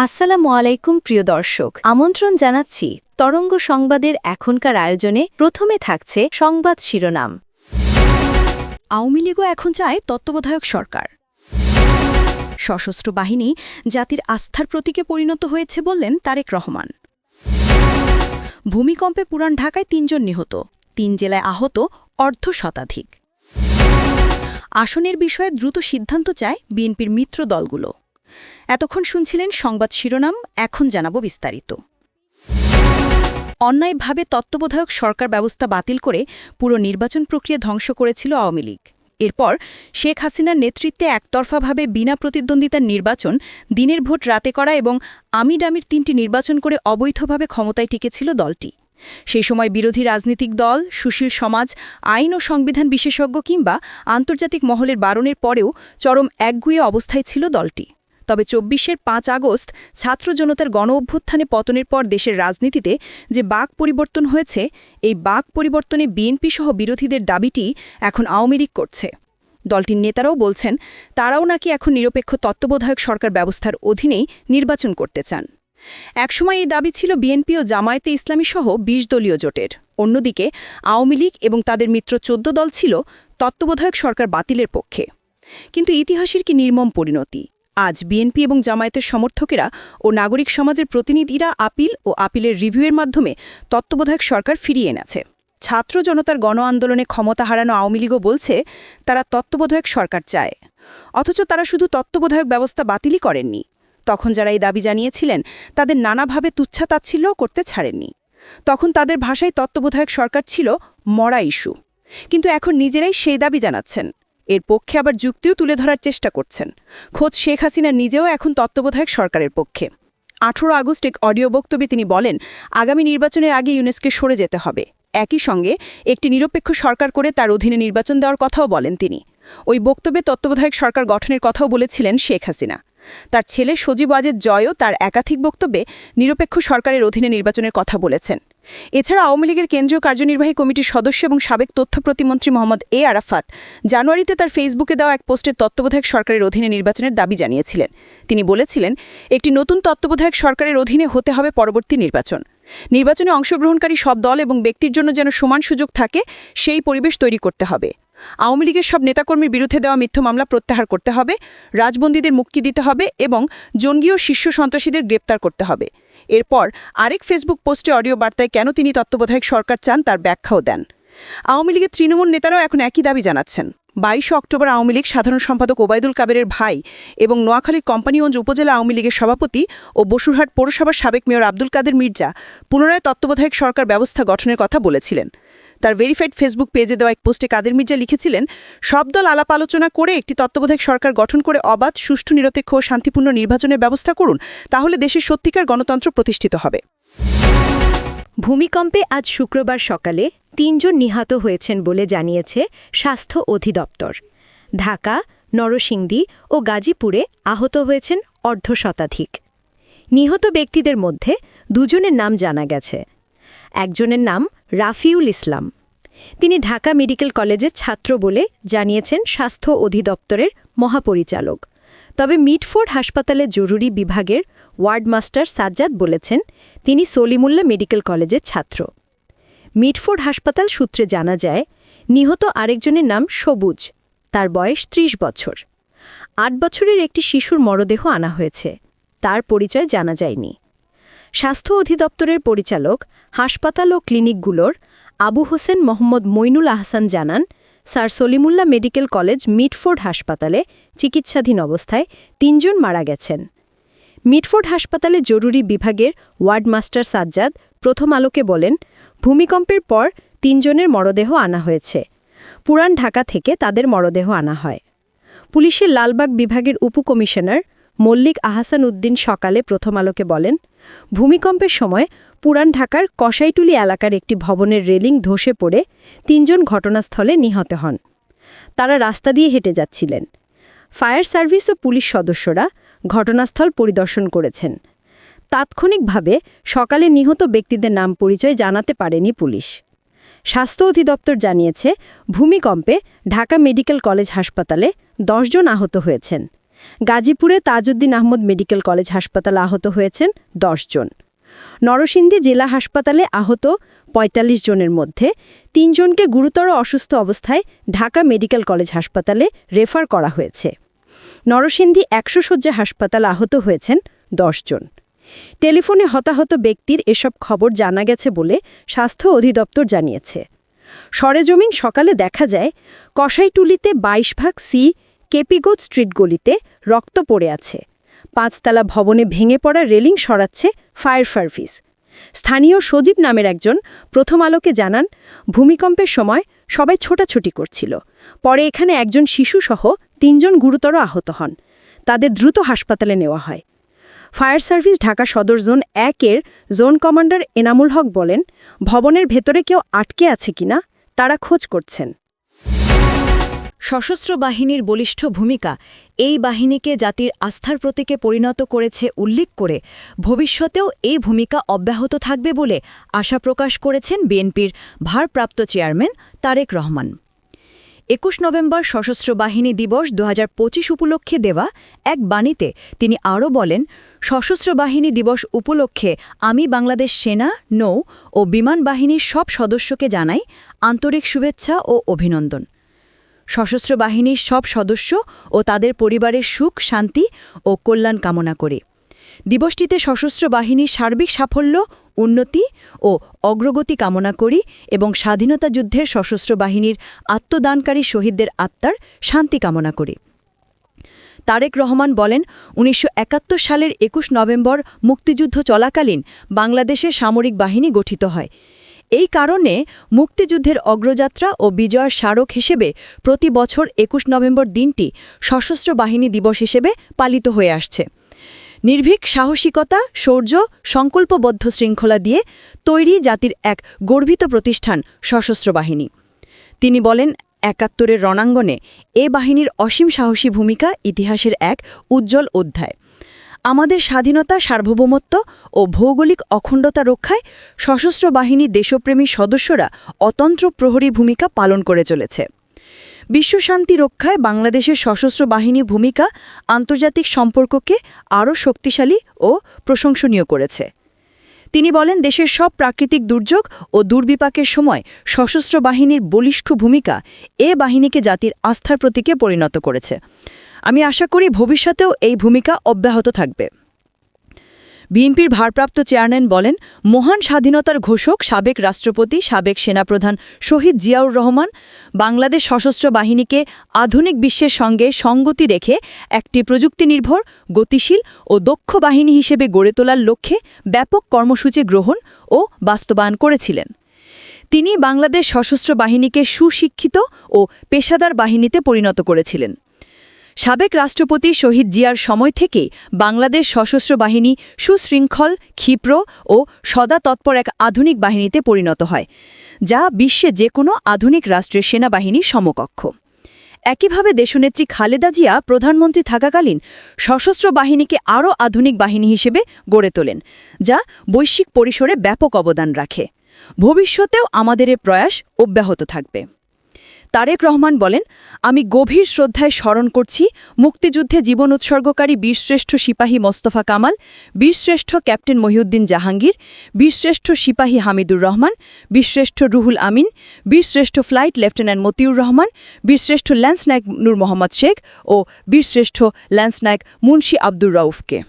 আসসালামু আলাইকুম প্রিয় দর্শক, আমন্ত্রণ জানাচ্ছি তরঙ্গ সংবাদের এখনকার আয়োজনে। প্রথমে থাকছে সংবাদ শিরোনাম। আওয়ামী লীগও এখন চায় তত্ত্বাবধায়ক সরকার। সশস্ত্র বাহিনী জাতির আস্থার প্রতীকে পরিণত হয়েছে বললেন তারেক রহমান। ভূমিকম্পে পুরান ঢাকায় ৩ জন নিহত, ৩ জেলায় আহত অর্ধশতাধিক। আসনের বিষয়ে দ্রুত সিদ্ধান্ত চায় বিএনপির মিত্র দলগুলো। এতক্ষণ শুনছিলেন সংবাদ শিরোনাম, এখন জানাবো বিস্তারিত। অন্যায়ভাবে তত্ত্বাবধায়ক সরকার ব্যবস্থা বাতিল করে পুরো নির্বাচন প্রক্রিয়া ধ্বংস করেছিল আওয়ামী লীগ। এরপর শেখ হাসিনার নেতৃত্বে একতরফাভাবে বিনা প্রতিদ্বন্দ্বিতার নির্বাচন, দিনের ভোট রাতে করা এবং আমিডামির ৩টি নির্বাচন করে অবৈধভাবে ক্ষমতায় টিকেছিল দলটি। সেই সময় বিরোধী রাজনৈতিক দল, সুশীল সমাজ, আইন ও সংবিধান বিশেষজ্ঞ কিংবা আন্তর্জাতিক মহলের বারণের পরেও চরম একগুঁয়ে অবস্থায় ছিল দলটি। তবে ২৪-এর ৫ আগস্ট ছাত্র জনতার গণ-অভ্যুত্থানে পতনের পর দেশের রাজনীতিতে যে বাক পরিবর্তন হয়েছে, এই বাক পরিবর্তনে বিএনপি-সহ বিরোধীদের দাবিটি এখন আওয়ামী লীগ করছে। দলটির নেতারাও বলছেন, তারাও নাকি এখন নিরপেক্ষ তত্ত্বাবধায়ক সরকার ব্যবস্থার অধীনেই নির্বাচন করতে চান। একসময় এই দাবি ছিল বিএনপি ও জামায়াতে ইসলামী-সহ ২০ দলীয় জোটের। অন্যদিকে আওয়ামী লীগ এবং তাদের মিত্র ১৪ দল ছিল তত্ত্বাবধায়ক সরকার বাতিলের পক্ষে। কিন্তু ইতিহাসের কি নির্মম পরিণতি! আজ বিএনপি এবং জামায়াতের সমর্থকেরা ও নাগরিক সমাজের প্রতিনিধিরা আপিল ও আপিলের রিভিউয়ের মাধ্যমে তত্ত্বাবধায়ক সরকার ফিরিয়ে এনেছে। ছাত্র জনতার গণ আন্দোলনে ক্ষমতা হারানো আওয়ামী লীগও বলছে তারা তত্ত্বাবধায়ক সরকার চায়। অথচ তারা শুধু তত্ত্বাবধায়ক ব্যবস্থা বাতিলই করেননি, তখন যারা এই দাবি জানিয়েছিলেন তাদের নানাভাবে তুচ্ছাতাচ্ছিল্যও করতে ছাড়েননি। তখন তাদের ভাষায় তত্ত্বাবধায়ক সরকার ছিল মরা ইস্যু। কিন্তু এখন নিজেরাই সেই দাবি জানাচ্ছেন। এর পক্ষে আবার যুক্তিও তুলে ধরার চেষ্টা করছেন। খোদ শেখ হাসিনা নিজেও এখন তত্ত্বাবধায়ক সরকারের পক্ষে। ১৮ আগস্ট এক অডিও বক্তব্যে তিনি বলেন, আগামী নির্বাচনের আগে ইউনেস্কো সরে যেতে হবে। একই সঙ্গে একটি নিরপেক্ষ সরকার করে তার অধীনে নির্বাচন দেওয়ার কথাও বলেন তিনি। ওই বক্তব্যে তত্ত্বাবধায়ক সরকার গঠনের কথাও বলেছিলেন শেখ হাসিনা। তার ছেলে সজীব ওয়াজেদ জয়ও তার একাধিক বক্তব্যে নিরপেক্ষ সরকারের অধীনে নির্বাচনের কথা বলেছেন। এছাড়া আওয়ামী লীগের কেন্দ্রীয় কার্যনির্বাহী কমিটির সদস্য এবং সাবেক তথ্য প্রতিমন্ত্রী মোহাম্মদ এ আরাফাত জানুয়ারিতে তার ফেসবুকে দেওয়া এক পোস্টে তত্ত্বাবধায়ক সরকারের অধীনে নির্বাচনের দাবি জানিয়েছিলেন। তিনি বলেছিলেন, একটি নতুন তত্ত্বাবধায়ক সরকারের অধীনে হতে হবে পরবর্তী নির্বাচন। নির্বাচনে অংশগ্রহণকারী সব দল এবং ব্যক্তির জন্য যেন সমান সুযোগ থাকে, সেই পরিবেশ তৈরি করতে হবে। আওয়ামী লীগের সব নেতাকর্মীর বিরুদ্ধে দেওয়া মিথ্যা মামলা প্রত্যাহার করতে হবে, রাজবন্দীদের মুক্তি দিতে হবে এবং জঙ্গি ও শীর্ষ সন্ত্রাসীদের গ্রেপ্তার করতে হবে। এরপর আরেক ফেসবুক পোস্টে অডিও বার্তায় কেন তিনি তত্ত্বাবধায়ক সরকার চান তার ব্যাখ্যাও দেন। আওয়ামী লীগের তৃণমূল নেতারাও এখন একই দাবি জানাচ্ছেন। ২২ অক্টোবর আওয়ামী লীগ সাধারণ সম্পাদক ওবায়দুল কাদেরের ভাই এবং নোয়াখালীর কোম্পানিগঞ্জ উপজেলা আওয়ামী লীগের সভাপতি ও বসুরহাট পৌরসভার সাবেক মেয়র আব্দুল কাদের মির্জা পুনরায় তত্ত্বাবধায়ক সরকার ব্যবস্থা গঠনের কথা বলেছিলেন। তার ভেরিফাইড ফেসবুক পেজে দেওয়া এক পোস্টে কাদের মির্জা লিখেছিলেন, সব দল আলাপ আলোচনা করে একটি তত্ত্বাবধায়ক সরকার গঠন করে অবাধ, সুষ্ঠু, নিরপেক্ষ ও শান্তিপূর্ণ নির্বাচনের ব্যবস্থা করুন, তাহলে দেশের সত্যিকার গণতন্ত্র প্রতিষ্ঠিত হবে। ভূমিকম্পে আজ শুক্রবার সকালে ৩ জন নিহত হয়েছেন বলে জানিয়েছে স্বাস্থ্য অধিদপ্তর। ঢাকা, নরসিংদী ও গাজীপুরে আহত হয়েছেন অর্ধশতাধিক। নিহত ব্যক্তিদের মধ্যে ২ জনের নাম জানা গেছে। একজনের নাম রাফিউল ইসলাম। তিনি ঢাকা মেডিকেল কলেজের ছাত্র বলে জানিয়েছেন স্বাস্থ্য অধিদপ্তরের মহাপরিচালক। তবে মিটফোর্ড হাসপাতালের জরুরি বিভাগের ওয়ার্ড মাস্টার সাজ্জাদ বলেছেন তিনি সলিমুল্লাহ মেডিকেল কলেজের ছাত্র। মিটফোর্ড হাসপাতাল সূত্রে জানা যায়, নিহত আরেকজনের নাম সবুজ, তার বয়স ৩০ বছর। ৮ বছরের একটি শিশুর মরদেহ আনা হয়েছে, তার পরিচয় জানা যায়নি। স্বাস্থ্য অধিদপ্তরের পরিচালক হাসপাতাল ও ক্লিনিকগুলোর আবু হোসেন মোহাম্মদ মইনুল আহসান জানান, sir Salimullah medical college Mitford হাসপাতালে চিকিৎসাধীন অবস্থায় ৩ জন মারা গেছেন। মিটফোর্ড হাসপাতালে জরুরি বিভাগের ওয়ার্ড মাস্টার সাজ্জাদ প্রথম আলোকে বলেন, ভূমিকম্পের পর ৩ জনের মরদেহ আনা হয়েছে। পুরান ঢাকা থেকে তাদের মরদেহ আনা হয়। পুলিশের লালবাগ বিভাগের উপকমিশনার মল্লিক আহসান উদ্দিন সকালে প্রথম আলোকে বলেন, ভূমিকম্পের সময় পুরান ঢাকার কসাইটুলি এলাকার একটি ভবনের রেলিং ধসে পড়ে ৩ জন ঘটনাস্থলে নিহত হন। তারা রাস্তা দিয়ে হেঁটে যাচ্ছিলেন। ফায়ার সার্ভিস ও পুলিশ সদস্যরা ঘটনাস্থল পরিদর্শন করেছেন। তাৎক্ষণিকভাবে সকালে নিহত ব্যক্তিদের নাম পরিচয় জানাতে পারেনি পুলিশ। স্বাস্থ্য অধিদপ্তর জানিয়েছে, ভূমিকম্পে ঢাকা মেডিকেল কলেজ হাসপাতালে ১০ জন আহত হয়েছেন। গাজীপুরে তাজউদ্দিন আহমদ মেডিকেল কলেজ হাসপাতালে আহত হয়েছেন 10 জন। নরসিংদী জেলা হাসপাতালে আহত ৪৫ জনের মধ্যে ৩ জনকে গুরুতর অসুস্থ অবস্থায় ঢাকা মেডিকেল কলেজ হাসপাতালে রেফার করা হয়েছে। নরসিংদী ১০০ শয্যা হাসপাতালে আহত হয়েছেন 10 জন। টেলিফোনে হতাহত ব্যক্তির এসব খবর জানা গেছে বলে স্বাস্থ্য অধিদপ্তর জানিয়েছে। সরেজমিন সকালে দেখা যায় কসাইটুলিতে ২২ ভাগ সি কেপিগোদ স্ট্রিট গলিতে রক্ত পড়ে আছে। ৫তলা ভবনে ভেঙে পড়া রেলিং সরাচ্ছে ফায়ার সার্ভিস। স্থানীয় সজীব নামের একজন প্রথম আলোকে জানান, ভূমিকম্পের সময় সবাই ছোটাছুটি করছিল। পরে এখানে একজন শিশুসহ ৩ জন গুরুতর আহত হন। তাদের দ্রুত হাসপাতালে নেওয়া হয়। ফায়ার সার্ভিস ঢাকা সদর zone ১-এর zone commander Enamul Haque বলেন, ভবনের ভেতরে কেউ আটকে আছে কিনা তারা খোঁজ করছেন। সশস্ত্র বাহিনীর বলিষ্ঠ ভূমিকা এই বাহিনীকে জাতির আস্থার প্রতীকে পরিণত করেছে উল্লেখ করে ভবিষ্যতেও এই ভূমিকা অব্যাহত থাকবে বলে আশা প্রকাশ করেছেন বিএনপির ভারপ্রাপ্ত চেয়ারম্যান তারেক রহমান। ২১ নভেম্বর সশস্ত্র বাহিনী দিবস ২০২৫ উপলক্ষে দেওয়া এক বাণীতে তিনি আরও বলেন, সশস্ত্র বাহিনী দিবস উপলক্ষে আমি বাংলাদেশ সেনা, নৌ ও বিমান বাহিনীর সব সদস্যকে জানাই আন্তরিক শুভেচ্ছা ও অভিনন্দন। সশস্ত্র বাহিনীর সব সদস্য ও তাদের পরিবারের সুখ, শান্তি ও কল্যাণ কামনা করি। দিবসটিতে সশস্ত্র বাহিনীর সার্বিক সাফল্য, উন্নতি ও অগ্রগতি কামনা করি এবং স্বাধীনতা যুদ্ধের সশস্ত্র বাহিনীর আত্মদানকারী শহীদদের আত্মার শান্তি কামনা করি। তারেক রহমান বলেন, ১৯৭১ সালের ২১ নভেম্বর মুক্তিযুদ্ধ চলাকালীন বাংলাদেশে সামরিক বাহিনী গঠিত হয়। এই কারণে মুক্তিযুদ্ধের অগ্রযাত্রা ও বিজয়ের স্মারক হিসেবে প্রতি বছর ২১ নভেম্বর দিনটি সশস্ত্র বাহিনী দিবস হিসেবে পালিত হয়ে আসছে। নির্ভীক সাহসিকতা, শৌর্য, সংকল্পবদ্ধ শৃঙ্খলা দিয়ে তৈরি জাতির এক গর্বিত প্রতিষ্ঠান সশস্ত্র বাহিনী। তিনি বলেন, ৭১-এর রণাঙ্গনে এ বাহিনীর অসীম সাহসী ভূমিকা ইতিহাসের এক উজ্জ্বল অধ্যায়। আমাদের স্বাধীনতা, সার্বভৌমত্ব ও ভৌগোলিক অখণ্ডতা রক্ষায় সশস্ত্র বাহিনীর দেশপ্রেমী সদস্যরা অতন্ত্র প্রহরী ভূমিকা পালন করে চলেছে। বিশ্বশান্তি রক্ষায় বাংলাদেশের সশস্ত্র বাহিনী ভূমিকা আন্তর্জাতিক সম্পর্ককে আরও শক্তিশালী ও প্রশংসনীয় করেছে। তিনি বলেন, দেশের সব প্রাকৃতিক দুর্যোগ ও দুর্বিপাকের সময় সশস্ত্র বাহিনীর বলিষ্ঠ ভূমিকা এ বাহিনীকে জাতির আস্থার প্রতীকে পরিণত করেছে। আমি আশা করি ভবিষ্যতেও এই ভূমিকা অব্যাহত থাকবে। বিএনপির ভারপ্রাপ্ত চেয়ারম্যান বলেন, মহান স্বাধীনতার ঘোষক সাবেক রাষ্ট্রপতি, সাবেক সেনাপ্রধান শহীদ জিয়াউর রহমান বাংলাদেশ সশস্ত্র বাহিনীকে আধুনিক বিশ্বের সঙ্গে সঙ্গতি রেখে একটি প্রযুক্তিনির্ভর, গতিশীল ও দক্ষ বাহিনী হিসেবে গড়ে তোলার লক্ষ্যে ব্যাপক কর্মসূচি গ্রহণ ও বাস্তবায়ন করেছিলেন। তিনি বাংলাদেশ সশস্ত্র বাহিনীকে সুশিক্ষিত ও পেশাদার বাহিনীতে পরিণত করেছিলেন। সাবেক রাষ্ট্রপতি শহীদ জিয়ার সময় থেকেই বাংলাদেশ সশস্ত্র বাহিনী সুশৃঙ্খল, ক্ষিপ্র ও সদা তৎপর এক আধুনিক বাহিনীতে পরিণত হয়, যা বিশ্বে যে কোনো আধুনিক রাষ্ট্রের সেনাবাহিনীর সমকক্ষ। একইভাবে দেশনেত্রী খালেদা জিয়া প্রধানমন্ত্রী থাকাকালীন সশস্ত্র বাহিনীকে আরও আধুনিক বাহিনী হিসেবে গড়ে তোলেন, যা বৈশ্বিক পরিসরে ব্যাপক অবদান রাখে। ভবিষ্যতেও আমাদের এ প্রয়াস অব্যাহত থাকবে। তারেক রহমান বলেন, আমি গভীর শ্রদ্ধায় স্মরণ করছি মুক্তিযুদ্ধে জীবন উৎসর্গকারী বীরশ্রেষ্ঠ সিপাহী মোস্তফা কামাল, বীরশ্রেষ্ঠ ক্যাপ্টেন মহিউদ্দিন জাহাঙ্গীর, বীরশ্রেষ্ঠ সিপাহী হামিদুর রহমান, বীরশ্রেষ্ঠ রুহুল আমিন, বীরশ্রেষ্ঠ ফ্লাইট লেফটেন্যান্ট মতিউর রহমান, বীরশ্রেষ্ঠ ল্যান্সনায়ক নূর মোহাম্মদ শেখ ও বীরশ্রেষ্ঠ ল্যান্সনায়ক মুন্সি আব্দুর রউফকে।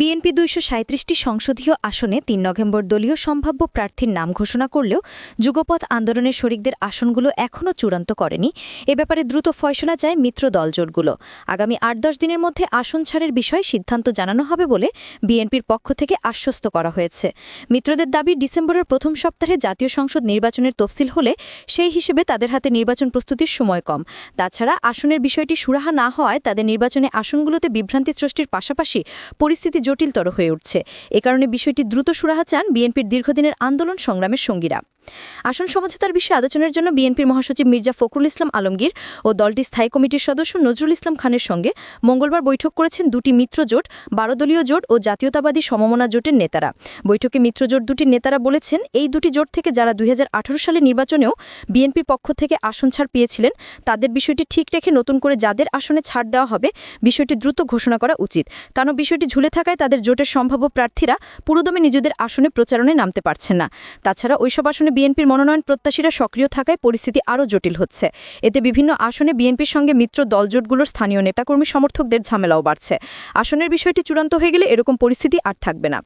বিএনপি ২৩৭টি সংসদীয় আসনে ৩ নভেম্বর দলীয় সম্ভাব্য প্রার্থীর নাম ঘোষণা করলেও যুগপথ আন্দোলনের শরিকদের আসনগুলো এখনও চূড়ান্ত করেনি। এ ব্যাপারে দ্রুত ফয়সলা চায় মিত্র দলজোটগুলো। আগামী ৮-১০ দিনের মধ্যে আসন ছাড়ের বিষয়ে সিদ্ধান্ত জানানো হবে বলে বিএনপির পক্ষ থেকে আশ্বস্ত করা হয়েছে। মিত্রদের দাবি, ডিসেম্বরের প্রথম সপ্তাহে জাতীয় সংসদ নির্বাচনের তফসিল হলে সেই হিসেবে তাদের হাতে নির্বাচন প্রস্তুতির সময় কম। তাছাড়া আসনের বিষয়টি সুরাহা না হওয়ায় তাদের নির্বাচনে আসনগুলোতে বিভ্রান্তি সৃষ্টির পাশাপাশি পরিস্থিতি জটিলতর হয়ে উঠছে। এ কারণে বিষয়টি দ্রুত সুরাহা চান বিএনপির দীর্ঘদিনের আন্দোলন সংগ্রামের সঙ্গীরা। আসন সমঝোতার বিষয়ে আলোচনার জন্য বিএনপির মহাসচিব মির্জা ফখরুল ইসলাম আলমগীর ও দলটির স্থায়ী কমিটির সদস্য নজরুল ইসলাম খানের সঙ্গে মঙ্গলবার বৈঠক করেছেন দুটি মিত্র জোট, 12 দলীয় জোট ও জাতীয়তাবাদী সমমনা জোটের নেতারা। বৈঠকে মিত্রজোট দুটির নেতারা বলেছেন, এই দুটি জোট থেকে যারা 2018 সালে নির্বাচনেও বিএনপির পক্ষ থেকে আসন ছাড় পেয়েছিলেন, তাদের বিষয়টি ঠিক রেখে নতুন করে যাদের আসনে ছাড় দেওয়া হবে বিষয়টি দ্রুত ঘোষণা করা উচিত। কারণ বিষয়টি ঝুলে থাকায় তাদের জোটের সম্ভাব্য প্রার্থীরা পুরোদমে নিজেদের আসনে প্রচারণে নামতে পারছেন না। তাছাড়া ওইসব আসনে বিএনপির মনোনয়ন প্রত্যাশীরা সক্রিয় থাকায় পরিস্থিতি আরও জটিল হচ্ছে। এতে বিভিন্ন আসনে বিএনপির সঙ্গে মিত্র দলজোটগুলোর স্থানীয় নেতাকর্মী সমর্থকদের ঝামেলাও বাড়ছে। আসনের বিষয়টি চূড়ান্ত হয়ে গেলে এরকম পরিস্থিতি আর থাকবে না।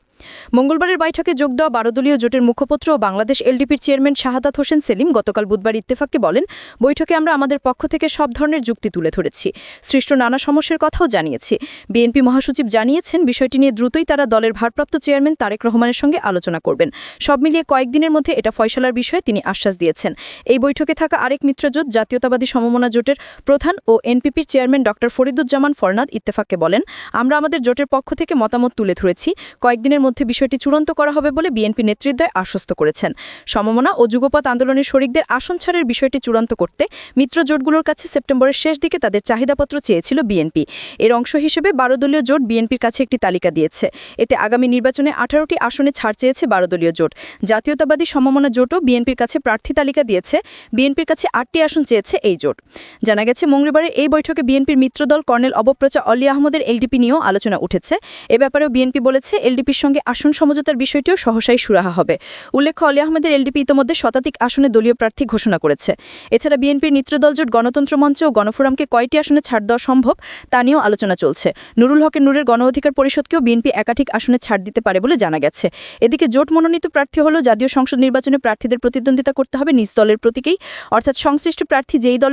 মঙ্গলবারের বৈঠকে যোগ দেওয়া 12 দলীয় জোটের মুখপত্র ও বাংলাদেশ এলডিপির চেয়ারম্যান শাহাদাত হোসেন সেলিম গতকাল বুধবার ইত্তেফাককে বলেন, বৈঠকে আমরা আমাদের পক্ষ থেকে সব ধরনের যুক্তি তুলে ধরেছি, সৃষ্ট নানা সমস্যার কথাও জানিয়েছি। বিএনপি মহাসচিব জানিয়েছেন, বিষয়টি নিয়ে দ্রুতই তারা দলের ভারপ্রাপ্ত চেয়ারম্যান তারেক রহমানের সঙ্গে আলোচনা করবেন। সব মিলিয়ে কয়েকদিনের মধ্যে এটা ফয়সালার বিষয়ে তিনি আশ্বাস দিয়েছেন। এই বৈঠকে থাকা আরেক মিত্রজোট জাতীয়তাবাদী সমমনা জোটের প্রধান ও এনপিপির চেয়ারম্যান ডক্টর ফরিদুজ্জামান ফরনাদ ইত্তেফাককে বলেন, আমরা আমাদের জোটের পক্ষ থেকে মতামত তুলে ধরেছি, কয়েকদিনের মধ্যে বিষয়টি চূড়ান্ত করা হবে বলে বিএনপি নেতৃত্বয় আশ্বস্ত করেছেন। সমমনা ও যুগপৎ আন্দোলনের শরিকদের আসন ছাড়ের বিষয়টি চূড়ান্ত করতে মিত্র জোটগুলোর কাছে সেপ্টেম্বরের শেষ দিকে তাদের চাহিদাপত্র চেয়েছিল বিএনপি। এর অংশ হিসেবে 12 দলীয় জোট বিএনপির কাছে একটি তালিকা দিয়েছে। এতে আগামী নির্বাচনে 18টি আসনে ছাড় চেয়েছে 12 দলীয় জোট। জাতীয়তাবাদী সমমনা জোটও বিএনপির কাছে প্রার্থী তালিকা দিয়েছে। বিএনপির কাছে 8টি আসন চেয়েছে এই জোট। জানা গেছে, মঙ্গলবারের এই বৈঠকে বিএনপির মিত্রদল কর্নেল অবপ্রচা অলি আহমদের এলডিপি নিয়েও আলোচনা উঠেছে। এ ব্যাপারেও বিএনপি বলেছে, এলডিপির সঙ্গে আসন সমঝোতার বিষয়টিও সহসাই সুরাহা হবে। উল্লেখ্য, অলি আহমেদের এলডিপি ইতোমধ্যে শতাধিক আসনে দলীয় প্রার্থী ঘোষণা করেছে। এছাড়া বিএনপির মিত্রদল জোট গণতন্ত্র মঞ্চ ও গণফোরামকে কয়টি আসনে ছাড় দেওয়া সম্ভব তা নিয়েও আলোচনা চলছে। নুরুল হকের নূরের গণ অধিকার পরিষদকেও বিএনপি একাধিক আসনে ছাড় দিতে পারে বলে জানা গেছে। এদিকে জোট মনোনীত প্রার্থী হলেও জাতীয় সংসদ নির্বাচনে প্রার্থীদের প্রতিদ্বন্দ্বিতা করতে হবে নিজ দলের প্রতীকেই, অর্থাৎ সংশ্লিষ্ট প্রার্থী যেই দলের